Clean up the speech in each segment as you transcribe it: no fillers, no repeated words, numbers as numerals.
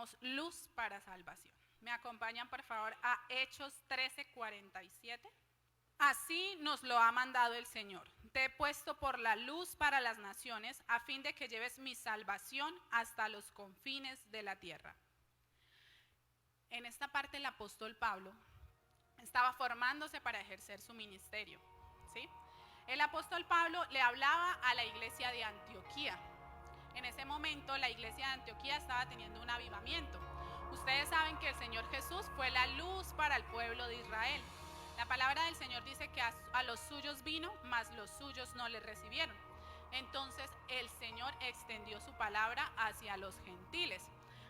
somos luz para salvación. ¿Me acompañan por favor a Hechos 13:47? Así nos lo ha mandado el Señor. Te he puesto por la luz para las naciones, a fin de que lleves mi salvación hasta los confines de la tierra. En esta parte el apóstol Pablo estaba formándose para ejercer su ministerio, ¿sí? El apóstol Pablo le hablaba a la iglesia de Antioquía. En ese momento la iglesia de Antioquía estaba teniendo un avivamiento. Ustedes saben que el Señor Jesús fue la luz para el pueblo de Israel. La palabra del Señor dice que a los suyos vino, mas los suyos no le recibieron. Entonces el Señor extendió su palabra hacia los gentiles.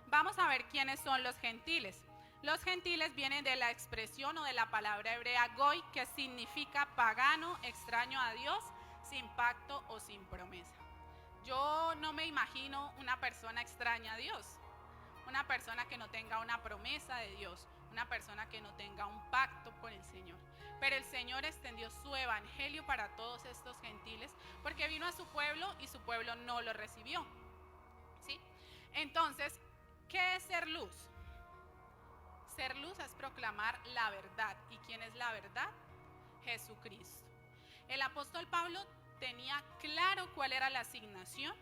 Vamos a ver quiénes son los gentiles. Los gentiles vienen de la expresión o de la palabra hebrea goy, que significa pagano, extraño a Dios, sin pacto o sin promesa. Yo no me imagino una persona extraña a Dios, una persona que no tenga una promesa de Dios, una persona que no tenga un pacto con el Señor. Pero el Señor extendió su evangelio para todos estos gentiles porque vino a su pueblo y su pueblo no lo recibió, ¿sí? Entonces, ¿qué es ser luz? Ser luz es proclamar la verdad. ¿Y quién es la verdad? Jesucristo. El apóstol Pablo tenía claro cuál era la asignación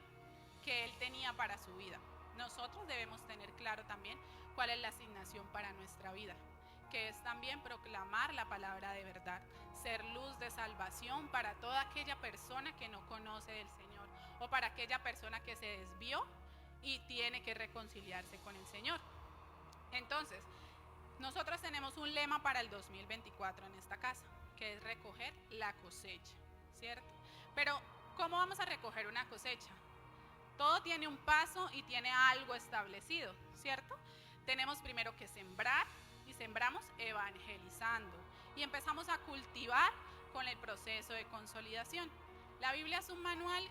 que él tenía para su vida. Nosotros debemos tener claro también cuál es la asignación para nuestra vida, que es también proclamar la palabra de verdad, ser luz de salvación para toda aquella persona que no conoce del Señor o para aquella persona que se desvió y tiene que reconciliarse con el Señor. Entonces, nosotros tenemos un lema para el 2024 en esta casa, que es recoger la cosecha, ¿cierto? Pero, ¿cómo vamos a recoger una cosecha? Todo tiene un paso y tiene algo establecido, ¿cierto? Tenemos primero que sembrar y sembramos evangelizando y empezamos a cultivar con el proceso de consolidación. La Biblia es un manual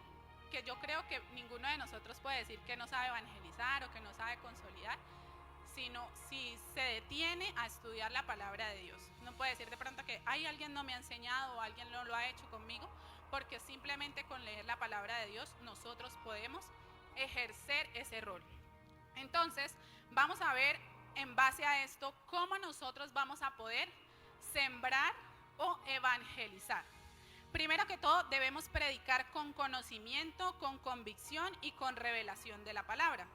que yo creo que ninguno de nosotros puede decir que no sabe evangelizar o que no sabe consolidar, sino si se detiene a estudiar la palabra de Dios. No puede decir de pronto que alguien no me ha enseñado o alguien no lo ha hecho conmigo, porque simplemente con leer la palabra de Dios nosotros podemos ejercer ese rol. Entonces, vamos a ver en base a esto cómo nosotros vamos a poder sembrar o evangelizar. Primero que todo, debemos predicar con conocimiento, con convicción y con revelación de la palabra.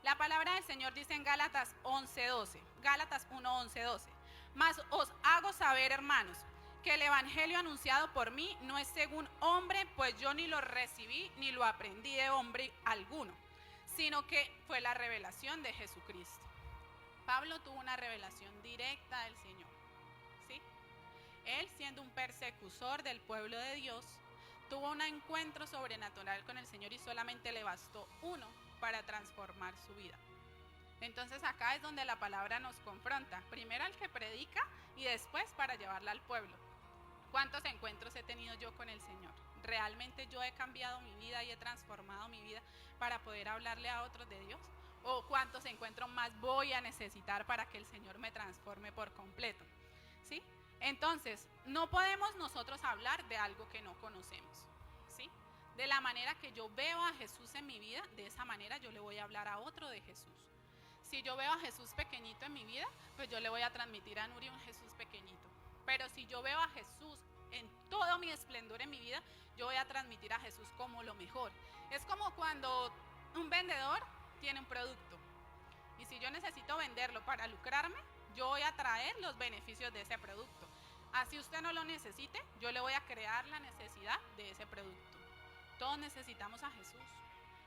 La palabra del Señor dice en Gálatas 11:12, Gálatas 1:11-12, mas os hago saber, hermanos, que el evangelio anunciado por mí no es según hombre, pues yo ni lo recibí ni lo aprendí de hombre alguno, sino que fue la revelación de Jesucristo. Pablo tuvo una revelación directa del Señor, ¿sí? Él, siendo un persecutor del pueblo de Dios, tuvo un encuentro sobrenatural con el Señor y solamente le bastó uno para transformar su vida. Entonces acá es donde la palabra nos confronta, primero al que predica y después para llevarla al pueblo. ¿Cuántos encuentros he tenido yo con el Señor? ¿Realmente yo he cambiado mi vida y he transformado mi vida para poder hablarle a otros de Dios? ¿O cuántos encuentros más voy a necesitar para que el Señor me transforme por completo? ¿Sí? Entonces, no podemos nosotros hablar de algo que no conocemos, ¿sí? De la manera que yo veo a Jesús en mi vida, de esa manera yo le voy a hablar a otro de Jesús. Si yo veo a Jesús pequeñito en mi vida, pues yo le voy a transmitir a Nuri un Jesús pequeñito. Pero si yo veo a Jesús en todo mi esplendor en mi vida, yo voy a transmitir a Jesús como lo mejor. Es como cuando un vendedor tiene un producto y si yo necesito venderlo para lucrarme, yo voy a traer los beneficios de ese producto. Así usted no lo necesite, yo le voy a crear la necesidad de ese producto. Todos necesitamos a Jesús.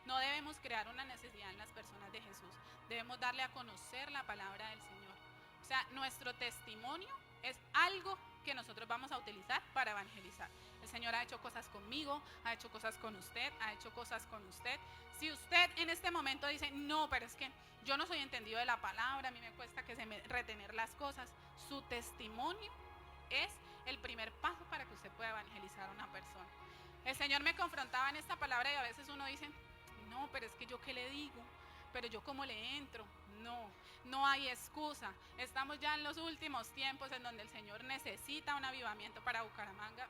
No debemos crear una necesidad en las personas de Jesús. Debemos darle a conocer la palabra del Señor. O sea, nuestro testimonio es algo que nosotros vamos a utilizar para evangelizar. El Señor ha hecho cosas conmigo, ha hecho cosas con usted, ha hecho cosas con usted. Si usted en este momento dice, no, pero es que yo no soy entendido de la palabra, a mí me cuesta que se me retener las cosas, su testimonio es el primer paso para que usted pueda evangelizar a una persona. El Señor me confrontaba en esta palabra y a veces uno dice, no, pero es que yo qué le digo, pero yo cómo le entro. No hay excusa. Estamos ya en los últimos tiempos en donde el Señor necesita un avivamiento para Bucaramanga,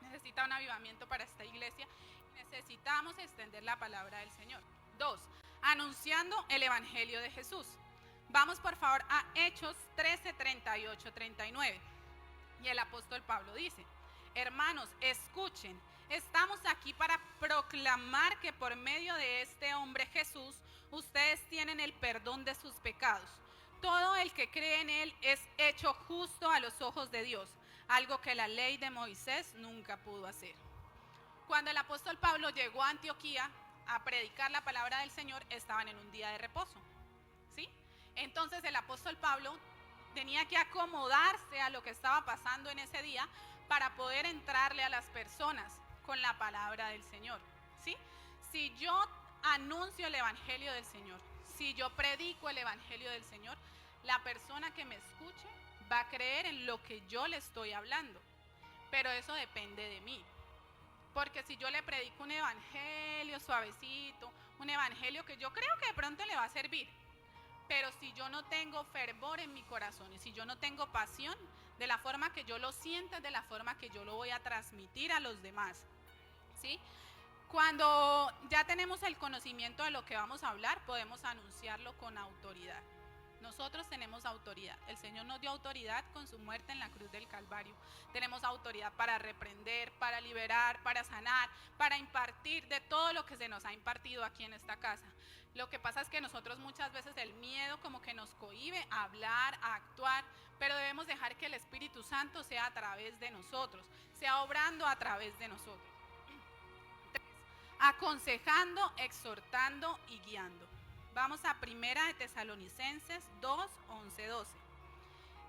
necesita un avivamiento para esta iglesia. Necesitamos extender la palabra del Señor. 2. Anunciando el Evangelio de Jesús. Vamos por favor a Hechos 13, 38, 39. Y el apóstol Pablo dice: hermanos, escuchen, estamos aquí para proclamar que por medio de este hombre Jesús, ustedes tienen el perdón de sus pecados. Todo el que cree en él es hecho justo a los ojos de Dios, algo que la ley de Moisés nunca pudo hacer. Cuando el apóstol Pablo llegó a Antioquía a predicar la palabra del Señor, estaban en un día de reposo, ¿sí? Entonces el apóstol Pablo tenía que acomodarse a lo que estaba pasando en ese día para poder entrarle a las personas con la palabra del Señor, ¿sí? Si yo anuncio el Evangelio del Señor, si yo predico el Evangelio del Señor, la persona que me escuche va a creer en lo que yo le estoy hablando, pero eso depende de mí. Porque si yo le predico un evangelio suavecito, un evangelio que yo creo que de pronto le va a servir, pero si yo no tengo fervor en mi corazón y si yo no tengo pasión, de la forma que yo lo sienta, de la forma que yo lo voy a transmitir a los demás, ¿sí? Cuando ya tenemos el conocimiento de lo que vamos a hablar, podemos anunciarlo con autoridad. Nosotros tenemos autoridad. El Señor nos dio autoridad con su muerte en la cruz del Calvario. Tenemos autoridad para reprender, para liberar, para sanar, para impartir de todo lo que se nos ha impartido aquí en esta casa. Lo que pasa es que nosotros muchas veces el miedo como que nos cohíbe a hablar, a actuar, pero debemos dejar que el Espíritu Santo sea a través de nosotros, sea obrando a través de nosotros. 3. Aconsejando, exhortando y guiando. Vamos a Primera de Tesalonicenses 2, 11, 12.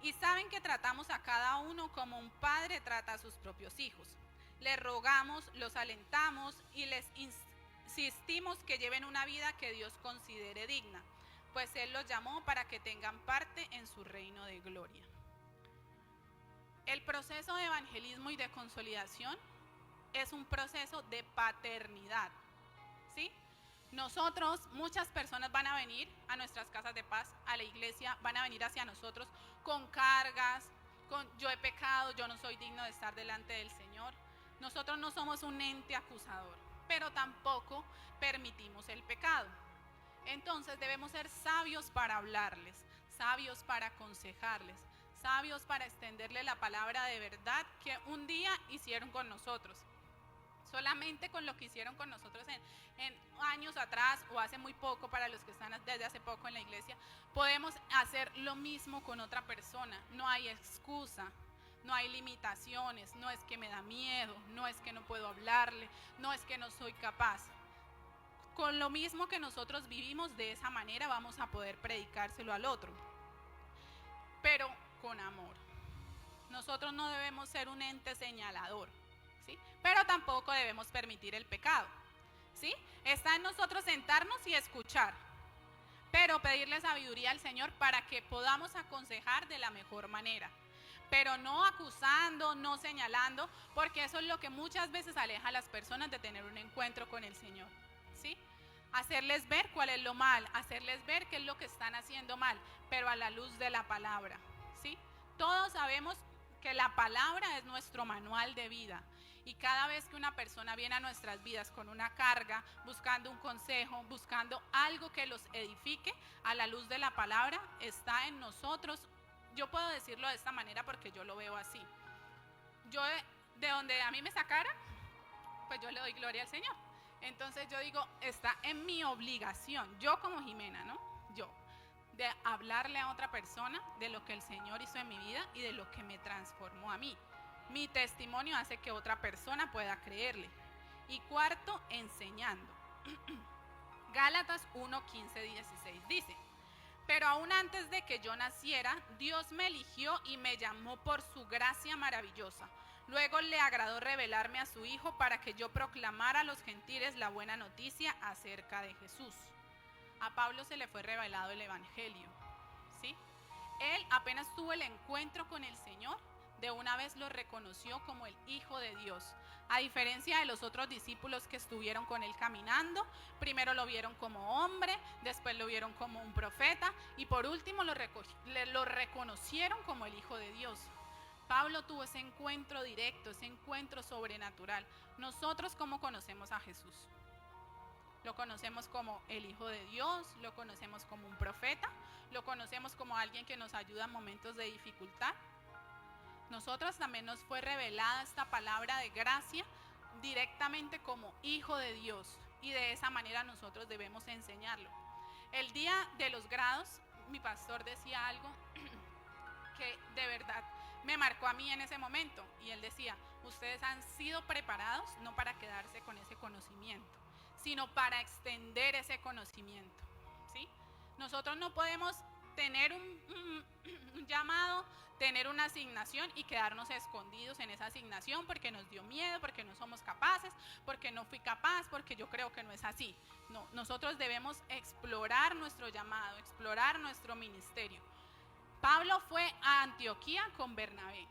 Y saben que tratamos a cada uno como un padre trata a sus propios hijos. Les rogamos, los alentamos y les insistimos que lleven una vida que Dios considere digna, pues Él los llamó para que tengan parte en su reino de gloria. El proceso de evangelismo y de consolidación es un proceso de paternidad, ¿sí? Nosotros, muchas personas van a venir a nuestras casas de paz, a la iglesia, van a venir hacia nosotros con cargas, con yo he pecado, yo no soy digno de estar delante del Señor. Nosotros no somos un ente acusador, pero tampoco permitimos el pecado. Entonces debemos ser sabios para hablarles, sabios para aconsejarles, sabios para extenderle la palabra de verdad que un día hicieron con nosotros. Solamente con lo que hicieron con nosotros en años atrás o hace muy poco, para los que están desde hace poco en la iglesia, podemos hacer lo mismo con otra persona. No hay excusa, no hay limitaciones, no es que me da miedo, no es que no puedo hablarle, no es que no soy capaz. Con lo mismo que nosotros vivimos, de esa manera vamos a poder predicárselo al otro, pero con amor. Nosotros no debemos ser un ente señalador, ¿sí? Pero tampoco debemos permitir el pecado, ¿sí? Está en nosotros sentarnos y escuchar, pero pedirle sabiduría al Señor para que podamos aconsejar de la mejor manera, pero no acusando, no señalando, porque eso es lo que muchas veces aleja a las personas de tener un encuentro con el Señor, ¿sí? Hacerles ver cuál es lo mal, hacerles ver qué es lo que están haciendo mal, pero a la luz de la palabra, ¿sí? Todos sabemos que la palabra es nuestro manual de vida. Y cada vez que una persona viene a nuestras vidas con una carga, buscando un consejo, buscando algo que los edifique, a la luz de la palabra está en nosotros. Yo puedo decirlo de esta manera porque yo lo veo así. Yo, de donde a mí me sacaran, pues yo le doy gloria al Señor. Entonces yo digo, está en mi obligación, yo como Jimena, ¿no? Yo, de hablarle a otra persona de lo que el Señor hizo en mi vida y de lo que me transformó a mí. Mi testimonio hace que otra persona pueda creerle. Y 4, enseñando. Gálatas 1, 15, 16 dice: pero aún antes de que yo naciera, Dios me eligió y me llamó por su gracia maravillosa. Luego le agradó revelarme a su Hijo para que yo proclamara a los gentiles la buena noticia acerca de Jesús. A Pablo se le fue revelado el Evangelio, ¿sí? Él apenas tuvo el encuentro con el Señor, de una vez lo reconoció como el Hijo de Dios. A diferencia de los otros discípulos que estuvieron con él caminando, primero lo vieron como hombre, después lo vieron como un profeta y por último lo reconocieron como el Hijo de Dios. Pablo tuvo ese encuentro directo, ese encuentro sobrenatural. Nosotros, ¿cómo conocemos a Jesús? Lo conocemos como el Hijo de Dios, lo conocemos como un profeta, lo conocemos como alguien que nos ayuda en momentos de dificultad. Nosotros también nos fue revelada esta palabra de gracia directamente como Hijo de Dios, y de esa manera nosotros debemos enseñarlo. El día de los grados, mi pastor decía algo que de verdad me marcó a mí en ese momento, y él decía: ustedes han sido preparados no para quedarse con ese conocimiento, sino para extender ese conocimiento, ¿sí? Nosotros no podemos tener un llamado, tener una asignación y quedarnos escondidos en esa asignación porque nos dio miedo, porque no somos capaces, porque no fui capaz, porque yo creo que no es así. No, nosotros debemos explorar nuestro llamado, explorar nuestro ministerio. Pablo fue a Antioquía con Bernabé.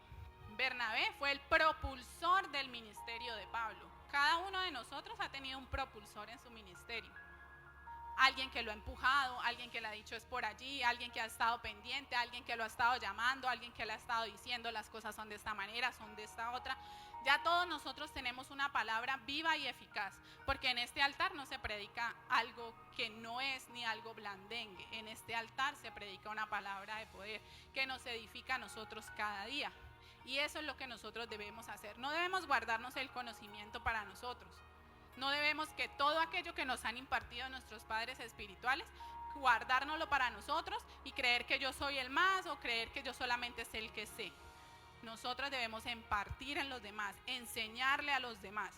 Bernabé fue el propulsor del ministerio de Pablo. Cada uno de nosotros ha tenido un propulsor en su ministerio. Alguien que lo ha empujado, alguien que le ha dicho es por allí, alguien que ha estado pendiente, alguien que lo ha estado llamando, alguien que le ha estado diciendo las cosas son de esta manera, son de esta otra. Ya todos nosotros tenemos una palabra viva y eficaz, porque en este altar no se predica algo que no es ni algo blandengue. En este altar se predica una palabra de poder que nos edifica a nosotros cada día. Y eso es lo que nosotros debemos hacer. No debemos guardarnos el conocimiento para nosotros. No debemos que todo aquello que nos han impartido nuestros padres espirituales, guardárnoslo para nosotros y creer que yo soy el más o creer que yo solamente sé el que sé. Nosotros debemos impartir en los demás, enseñarle a los demás.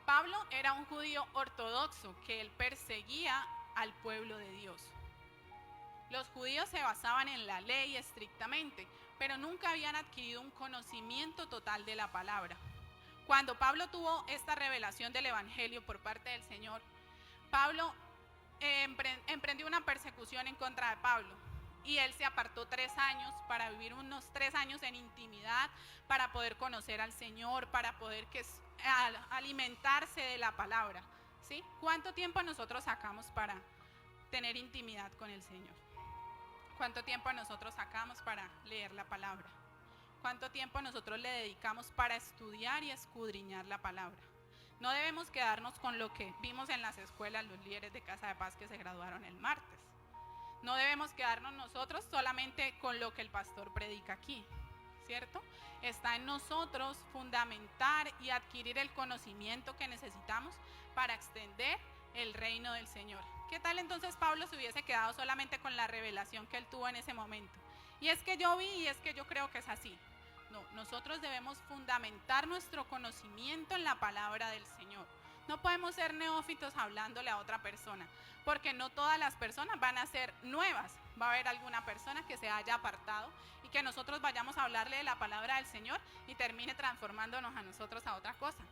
Pablo era un judío ortodoxo que él perseguía al pueblo de Dios. Los judíos se basaban en la ley estrictamente, pero nunca habían adquirido un conocimiento total de la palabra. Cuando Pablo tuvo esta revelación del Evangelio por parte del Señor, Pablo emprendió una persecución en contra de Pablo, y él se apartó 3 años para vivir unos 3 años en intimidad, para poder conocer al Señor, para poder alimentarse de la palabra, ¿sí? ¿Cuánto tiempo nosotros sacamos para tener intimidad con el Señor? ¿Cuánto tiempo nosotros sacamos para leer la palabra? ¿Cuánto tiempo nosotros le dedicamos para estudiar y escudriñar la palabra? No debemos quedarnos con lo que vimos en las escuelas, los líderes de Casa de Paz que se graduaron el martes. No debemos quedarnos nosotros solamente con lo que el pastor predica aquí, ¿cierto? Está en nosotros fundamentar y adquirir el conocimiento que necesitamos para extender el reino del Señor. ¿Qué tal entonces Pablo se hubiese quedado solamente con la revelación que él tuvo en ese momento? Y es que yo vi y es que yo creo que es así. No, nosotros debemos fundamentar nuestro conocimiento en la palabra del Señor. No podemos ser neófitos hablándole a otra persona, porque no todas las personas van a ser nuevas. Va a haber alguna persona que se haya apartado y que nosotros vayamos a hablarle de la palabra del Señor y termine transformándonos a nosotros a otra cosa.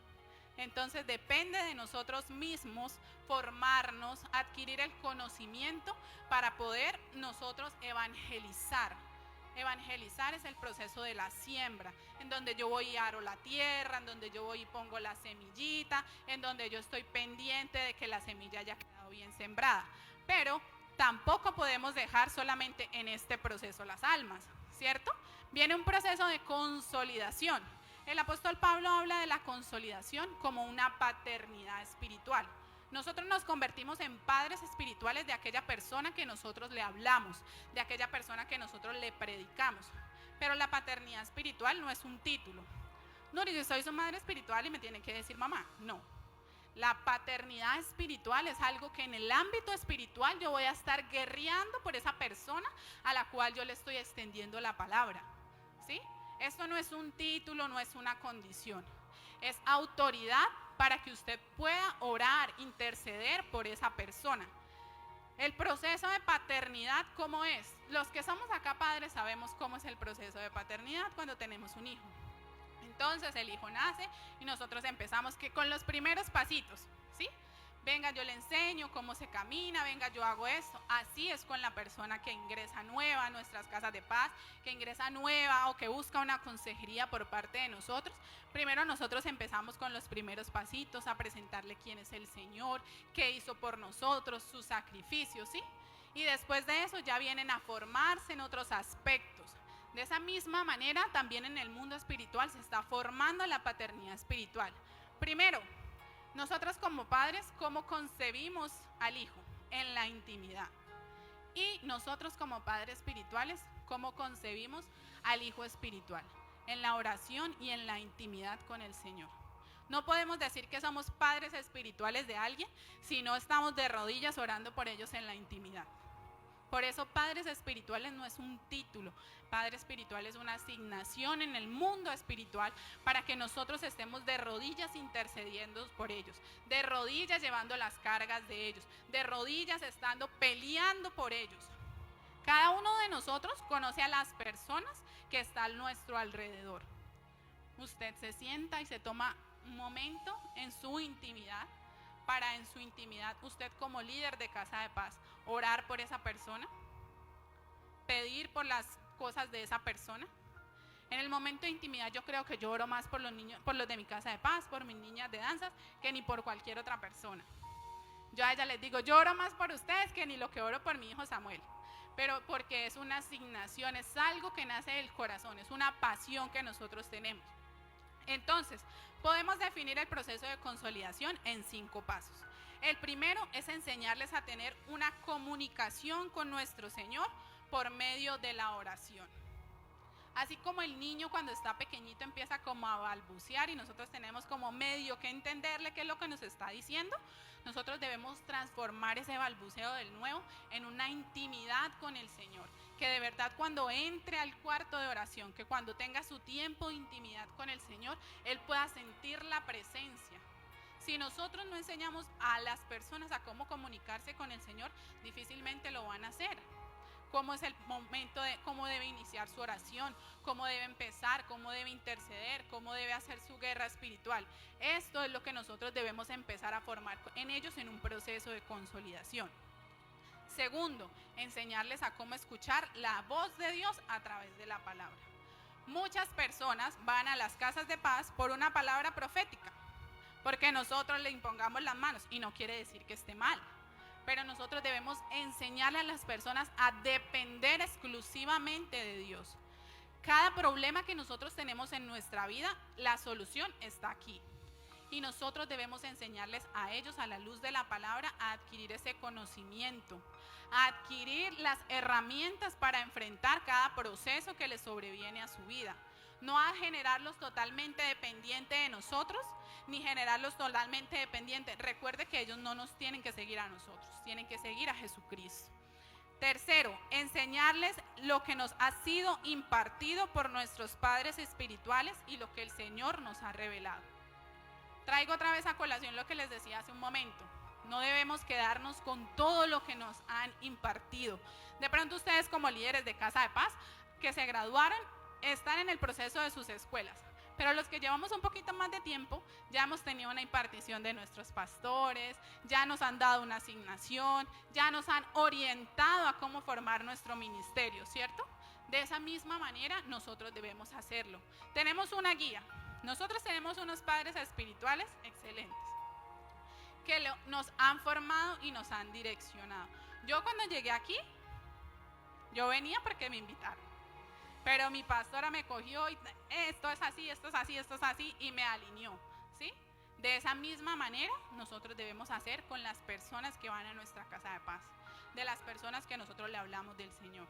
Entonces depende de nosotros mismos formarnos, adquirir el conocimiento para poder nosotros evangelizar. Evangelizar es el proceso de la siembra, en donde yo voy y aro la tierra, en donde yo voy y pongo la semillita, en donde yo estoy pendiente de que la semilla haya quedado bien sembrada. Pero tampoco podemos dejar solamente en este proceso las almas, ¿cierto? Viene un proceso de consolidación. El apóstol Pablo habla de la consolidación como una paternidad espiritual. Nosotros nos convertimos en padres espirituales de aquella persona que nosotros le hablamos, de aquella persona que nosotros le predicamos. Pero la paternidad espiritual no es un título. No, yo soy su madre espiritual y me tiene que decir mamá. No. La paternidad espiritual es algo que en el ámbito espiritual yo voy a estar guerreando por esa persona a la cual yo le estoy extendiendo la palabra, ¿sí? Esto no es un título, no es una condición. Es autoridad para que usted pueda orar, interceder por esa persona. El proceso de paternidad, ¿cómo es? Los que somos acá padres sabemos cómo es el proceso de paternidad cuando tenemos un hijo. Entonces el hijo nace y nosotros empezamos con los primeros pasitos, ¿sí? Venga, yo le enseño cómo se camina, venga, yo hago esto. Así es con la persona que ingresa nueva a nuestras casas de paz, que ingresa nueva o que busca una consejería por parte de nosotros. Primero nosotros empezamos con los primeros pasitos, a presentarle quién es el Señor, qué hizo por nosotros, sus sacrificios, ¿sí? Y después de eso ya vienen a formarse en otros aspectos. De esa misma manera, también en el mundo espiritual se está formando la paternidad espiritual. Primero, Nosotros como padres, ¿cómo concebimos al hijo? En la intimidad. Y nosotros como padres espirituales, ¿cómo concebimos al hijo espiritual? En la oración y en la intimidad con el Señor. No podemos decir que somos padres espirituales de alguien si no estamos de rodillas orando por ellos en la intimidad. Por eso padres espirituales no es un título, padre espiritual es una asignación en el mundo espiritual para que nosotros estemos de rodillas intercediendo por ellos, de rodillas llevando las cargas de ellos, de rodillas estando peleando por ellos. Cada uno de nosotros conoce a las personas que están a nuestro alrededor. Usted se sienta y se toma un momento en su intimidad para en su intimidad usted como líder de Casa de Paz orar por esa persona, pedir por las cosas de esa persona. En el momento de intimidad yo creo que yo oro más por los niños, por los de mi Casa de Paz, por mis niñas de danzas, que ni por cualquier otra persona. Yo a ella les digo, yo oro más por ustedes que ni lo que oro por mi hijo Samuel, pero porque es una asignación, es algo que nace del corazón, es una pasión que nosotros tenemos. Entonces, podemos definir el proceso de consolidación en 5 pasos. El primero es enseñarles a tener una comunicación con nuestro Señor por medio de la oración. Así como el niño cuando está pequeñito empieza como a balbucear y nosotros tenemos como medio que entenderle qué es lo que nos está diciendo, nosotros debemos transformar ese balbuceo del nuevo en una intimidad con el Señor. Que de verdad cuando entre al cuarto de oración, que cuando tenga su tiempo de intimidad con el Señor, Él pueda sentir la presencia. Si nosotros no enseñamos a las personas a cómo comunicarse con el Señor, difícilmente lo van a hacer. Cómo es el momento de cómo debe iniciar su oración, cómo debe empezar, cómo debe interceder, cómo debe hacer su guerra espiritual. Esto es lo que nosotros debemos empezar a formar en ellos en un proceso de consolidación. Segundo, enseñarles a cómo escuchar la voz de Dios a través de la palabra. Muchas personas van a las casas de paz por una palabra profética, porque nosotros le impongamos las manos y no quiere decir que esté mal. Pero nosotros debemos enseñarle a las personas a depender exclusivamente de Dios. Cada problema que nosotros tenemos en nuestra vida, la solución está aquí. Y nosotros debemos enseñarles a ellos, a la luz de la palabra, a adquirir ese conocimiento, a adquirir las herramientas para enfrentar cada proceso que les sobreviene a su vida. No a generarlos totalmente dependientes de nosotros, ni generarlos totalmente dependientes. Recuerde que ellos no nos tienen que seguir a nosotros, tienen que seguir a Jesucristo. Tercero, enseñarles lo que nos ha sido impartido por nuestros padres espirituales y lo que el Señor nos ha revelado. Traigo otra vez a colación lo que les decía hace un momento. No debemos quedarnos con todo lo que nos han impartido. De pronto ustedes como líderes de Casa de Paz que se graduaron están en el proceso de sus escuelas. Pero los que llevamos un poquito más de tiempo, ya hemos tenido una impartición de nuestros pastores, ya nos han dado una asignación, ya nos han orientado a cómo formar nuestro ministerio, ¿cierto? De esa misma manera nosotros debemos hacerlo. Tenemos una guía. Nosotros tenemos unos padres espirituales excelentes que nos han formado y nos han direccionado. Yo cuando llegué aquí, yo venía porque me invitaron. Pero mi pastora me cogió y esto es así, esto es así, esto es así y me alineó, ¿sí? De esa misma manera nosotros debemos hacer con las personas que van a nuestra Casa de Paz, de las personas que nosotros le hablamos del Señor.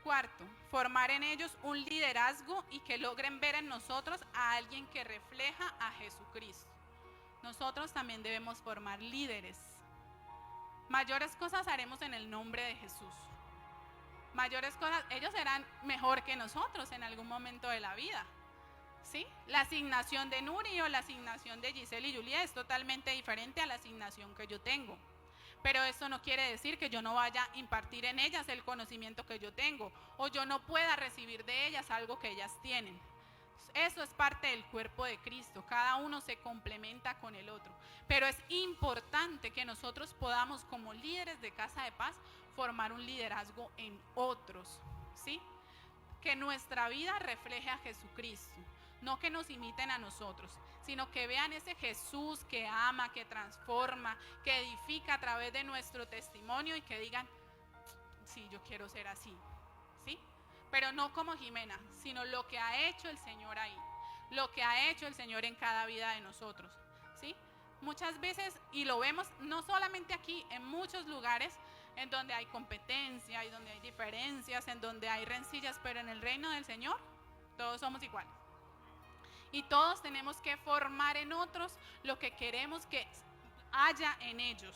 Cuarto, formar en ellos un liderazgo y que logren ver en nosotros a alguien que refleja a Jesucristo. Nosotros también debemos formar líderes. Mayores cosas haremos en el nombre de Jesús. Mayores cosas, ellos serán mejor que nosotros en algún momento de la vida, ¿sí? La asignación de Nuri o la asignación de Giselle y Julia es totalmente diferente a la asignación que yo tengo. Pero eso no quiere decir que yo no vaya a impartir en ellas el conocimiento que yo tengo o yo no pueda recibir de ellas algo que ellas tienen. Eso es parte del cuerpo de Cristo, cada uno se complementa con el otro. Pero es importante que nosotros podamos como líderes de Casa de Paz formar un liderazgo en otros, ¿sí? Que nuestra vida refleje a Jesucristo, no que nos imiten a nosotros, sino que vean ese Jesús que ama, que transforma, que edifica a través de nuestro testimonio y que digan, sí, yo quiero ser así, ¿sí? Pero no como Jimena, sino lo que ha hecho el Señor ahí, lo que ha hecho el Señor en cada vida de nosotros, ¿sí? Muchas veces, y lo vemos no solamente aquí, en muchos lugares en donde hay competencia, y donde hay diferencias, en donde hay rencillas, pero en el reino del Señor todos somos iguales. Y todos tenemos que formar en otros lo que queremos que haya en ellos,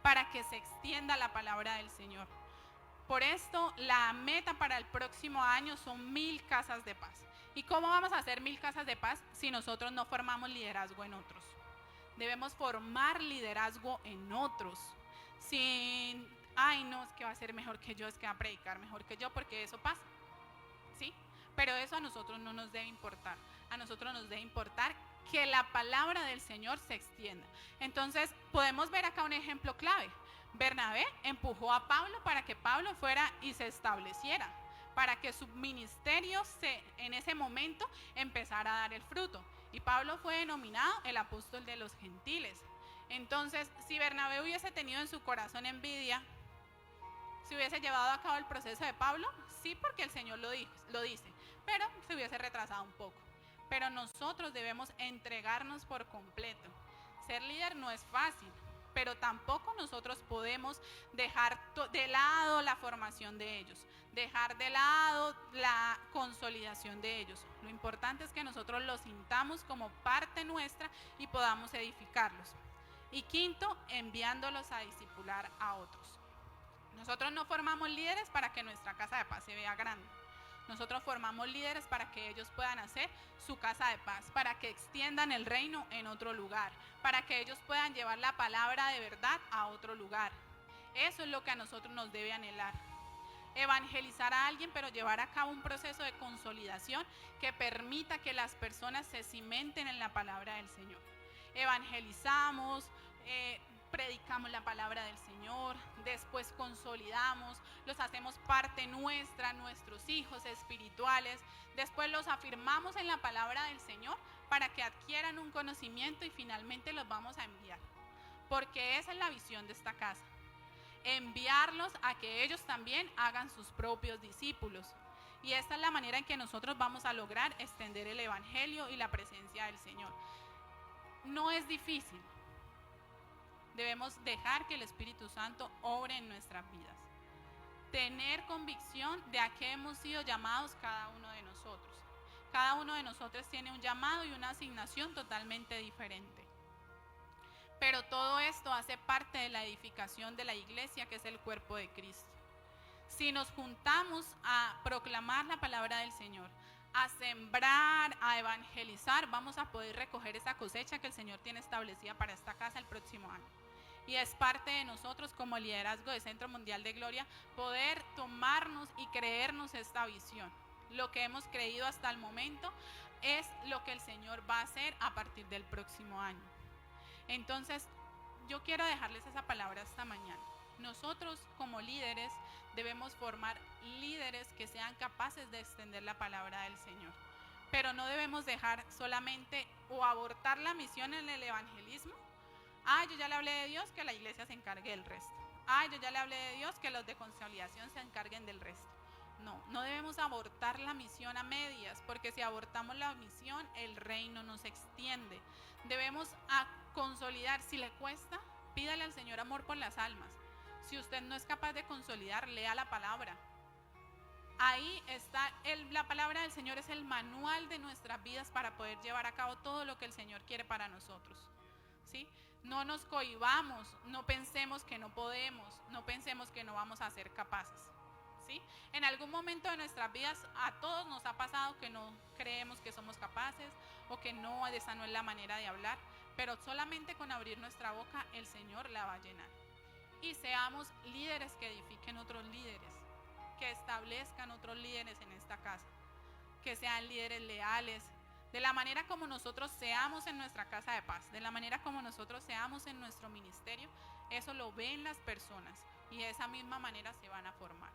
para que se extienda la palabra del Señor. Por esto, la meta para el próximo año son 1000 casas de paz. ¿Y cómo vamos a hacer 1000 casas de paz si nosotros no formamos liderazgo en otros? Debemos formar liderazgo en otros. Sin, ay no, es que va a ser mejor que yo, es que va a predicar mejor que yo, porque eso pasa, ¿sí? Pero eso a nosotros no nos debe importar. A nosotros nos debe importar que la palabra del Señor se extienda. Entonces, podemos ver acá un ejemplo clave. Bernabé empujó a Pablo para que Pablo fuera y se estableciera, para que su ministerio en ese momento empezara a dar el fruto. Y Pablo fue denominado el apóstol de los gentiles. Entonces, si Bernabé hubiese tenido en su corazón envidia, si hubiese llevado a cabo el proceso de Pablo, sí, porque el Señor lo dice, pero se hubiese retrasado un poco. Pero nosotros debemos entregarnos por completo. Ser líder no es fácil, pero tampoco nosotros podemos dejar de lado la formación de ellos, dejar de lado la consolidación de ellos. Lo importante es que nosotros los sintamos como parte nuestra y podamos edificarlos. Y quinto, enviándolos a discipular a otros. Nosotros no formamos líderes para que nuestra casa de paz se vea grande. Nosotros formamos líderes para que ellos puedan hacer su casa de paz, para que extiendan el reino en otro lugar, para que ellos puedan llevar la palabra de verdad a otro lugar. Eso es lo que a nosotros nos debe anhelar. Evangelizar a alguien, pero llevar a cabo un proceso de consolidación que permita que las personas se cimenten en la palabra del Señor. Evangelizamos, predicamos la palabra del Señor, después consolidamos, los hacemos parte nuestra, nuestros hijos espirituales, después los afirmamos en la palabra del Señor para que adquieran un conocimiento y finalmente los vamos a enviar, porque esa es la visión de esta casa, enviarlos a que ellos también hagan sus propios discípulos. Y esta es la manera en que nosotros vamos a lograr extender el evangelio y la presencia del Señor. No es difícil. Debemos dejar que el Espíritu Santo obre en nuestras vidas. Tener convicción de a qué hemos sido llamados cada uno de nosotros. Cada uno de nosotros tiene un llamado y una asignación totalmente diferente. Pero todo esto hace parte de la edificación de la iglesia, que es el cuerpo de Cristo. Si nos juntamos a proclamar la palabra del Señor, a sembrar, a evangelizar, vamos a poder recoger esa cosecha que el Señor tiene establecida para esta casa el próximo año. Y es parte de nosotros como liderazgo de Centro Mundial de Gloria poder tomarnos y creernos esta visión. Lo que hemos creído hasta el momento es lo que el Señor va a hacer a partir del próximo año. Entonces, yo quiero dejarles esa palabra esta mañana. Nosotros como líderes debemos formar líderes que sean capaces de extender la palabra del Señor. Pero no debemos dejar solamente o abortar la misión en el evangelismo. Yo ya le hablé de Dios, que la iglesia se encargue del resto. Yo ya le hablé de Dios, que los de conciliación se encarguen del resto. No debemos abortar la misión a medias, porque si abortamos la misión, el reino no se extiende. Debemos consolidar. Si le cuesta, pídale al Señor amor por las almas. Si usted no es capaz de consolidar, lea la palabra. Ahí está, la palabra del Señor es el manual de nuestras vidas para poder llevar a cabo todo lo que el Señor quiere para nosotros, ¿sí? No nos cohibamos, no pensemos que no podemos, no pensemos que no vamos a ser capaces, ¿sí? En algún momento de nuestras vidas a todos nos ha pasado que no creemos que somos capaces o que no, esa no es la manera de hablar, pero solamente con abrir nuestra boca el Señor la va a llenar. Y seamos líderes que edifiquen otros líderes, que establezcan otros líderes en esta casa, que sean líderes leales, de la manera como nosotros seamos en nuestra casa de paz, de la manera como nosotros seamos en nuestro ministerio, eso lo ven las personas y de esa misma manera se van a formar.